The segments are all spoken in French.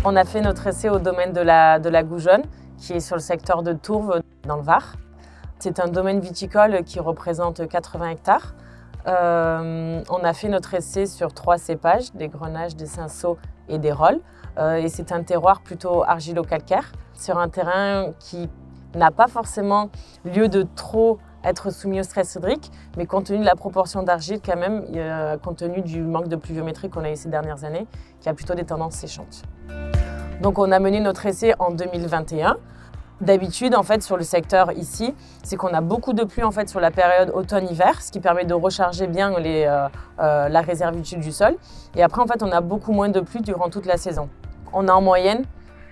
On a fait notre essai au domaine de la Goujonne, qui est sur le secteur de Tourves, dans le Var. C'est un domaine viticole qui représente 80 hectares. On a fait notre essai sur 3 cépages, des grenaches, des cinsault et des rolles. Et c'est un terroir plutôt argilo-calcaire, sur un terrain qui n'a pas forcément lieu de trop être soumis au stress hydrique, mais compte tenu de la proportion d'argile quand même, compte tenu du manque de pluviométrie qu'on a eu ces dernières années, qui a plutôt des tendances séchantes. Donc on a mené notre essai en 2021. D'habitude, en fait, sur le secteur ici, c'est qu'on a beaucoup de pluie en fait, sur la période automne-hiver, ce qui permet de recharger bien la réservitude du sol. Et après, en fait, on a beaucoup moins de pluie durant toute la saison. On a en moyenne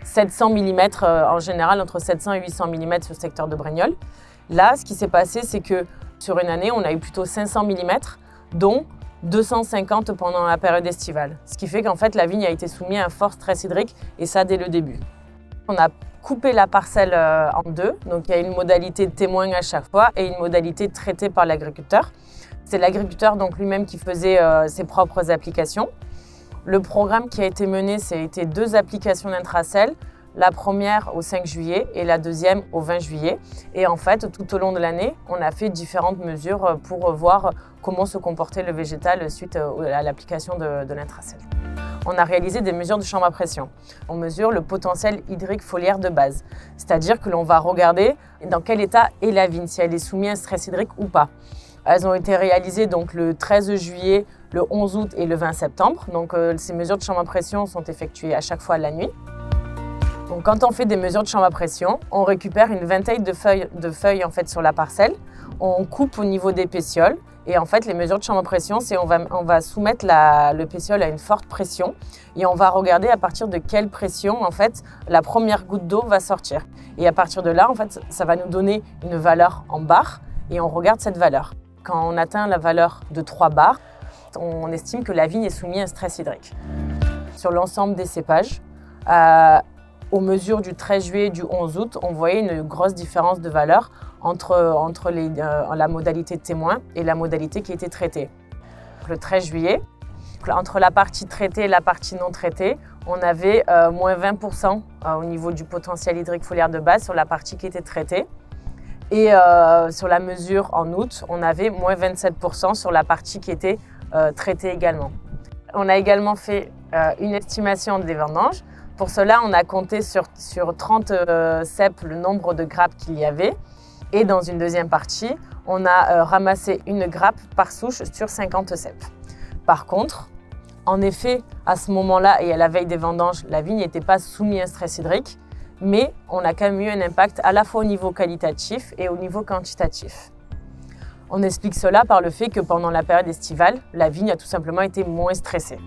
700 mm, en général, entre 700 et 800 mm sur le secteur de Brignoles. Là, ce qui s'est passé, c'est que sur une année, on a eu plutôt 500 mm, dont 250 pendant la période estivale. Ce qui fait qu'en fait, la vigne a été soumise à un fort stress hydrique, et ça dès le début. On a coupé la parcelle en deux, donc il y a une modalité témoin à chaque fois et une modalité traitée par l'agriculteur. C'est l'agriculteur donc lui-même qui faisait ses propres applications. Le programme qui a été mené, c'était 2 applications d'intracell, la première au 5 juillet et la deuxième au 20 juillet. Et en fait, tout au long de l'année, on a fait différentes mesures pour voir comment se comportait le végétal suite à l'application de l'intracell. On a réalisé des mesures de chambre à pression. On mesure le potentiel hydrique foliaire de base, c'est-à-dire que l'on va regarder dans quel état est la vigne, si elle est soumise à un stress hydrique ou pas. Elles ont été réalisées donc, le 13 juillet, le 11 août et le 20 septembre. Donc, ces mesures de chambre à pression sont effectuées à chaque fois la nuit. Donc, quand on fait des mesures de chambre à pression, on récupère une vingtaine de feuilles en fait, sur la parcelle. On coupe au niveau des pétioles. Et en fait, les mesures de chambre à pression, c'est on va soumettre le pétiole à une forte pression et on va regarder à partir de quelle pression, en fait, la première goutte d'eau va sortir. Et à partir de là, en fait, ça va nous donner une valeur en bar et on regarde cette valeur. Quand on atteint la valeur de 3 bars, on estime que la vigne est soumise à un stress hydrique. Sur l'ensemble des cépages, aux mesures du 13 juillet et du 11 août, on voyait une grosse différence de valeur entre la modalité témoin et la modalité qui était traitée. Le 13 juillet, entre la partie traitée et la partie non traitée, on avait moins 20% au niveau du potentiel hydrique foliaire de base sur la partie qui était traitée. Et sur la mesure en août, on avait moins 27% sur la partie qui était traitée également. On a également fait une estimation des vendanges. Pour cela, on a compté sur 30 cep le nombre de grappes qu'il y avait. Et dans une deuxième partie, on a ramassé une grappe par souche sur 50 cep. Par contre, en effet, à ce moment-là et à la veille des vendanges, la vigne n'était pas soumise à un stress hydrique, mais on a quand même eu un impact à la fois au niveau qualitatif et au niveau quantitatif. On explique cela par le fait que pendant la période estivale, la vigne a tout simplement été moins stressée.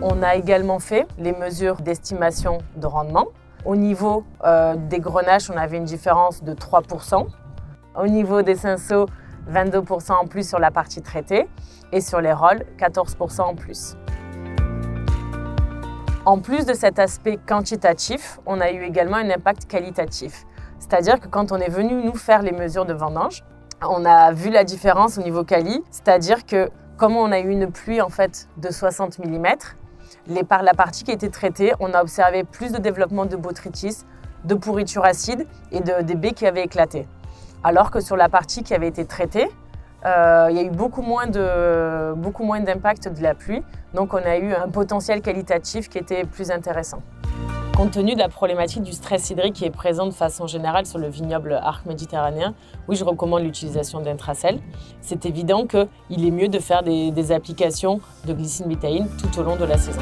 On a également fait les mesures d'estimation de rendement. Au niveau des grenaches, on avait une différence de 3%. Au niveau des cinsault, 22% en plus sur la partie traitée. Et sur les rolles, 14% en plus. En plus de cet aspect quantitatif, on a eu également un impact qualitatif. C'est-à-dire que quand on est venu nous faire les mesures de vendange, on a vu la différence au niveau quali. C'est-à-dire que comme on a eu une pluie en fait, de 60 mm, par la partie qui a été traitée, on a observé plus de développement de botrytis, de pourriture acide et des baies qui avaient éclaté. Alors que sur la partie qui avait été traitée, il y a eu beaucoup moins d'impact de la pluie, donc on a eu un potentiel qualitatif qui était plus intéressant. Compte tenu de la problématique du stress hydrique qui est présente de façon générale sur le vignoble arc méditerranéen, oui, je recommande l'utilisation d'intracell. C'est évident qu'il est mieux de faire des applications de glycine bétaïne tout au long de la saison.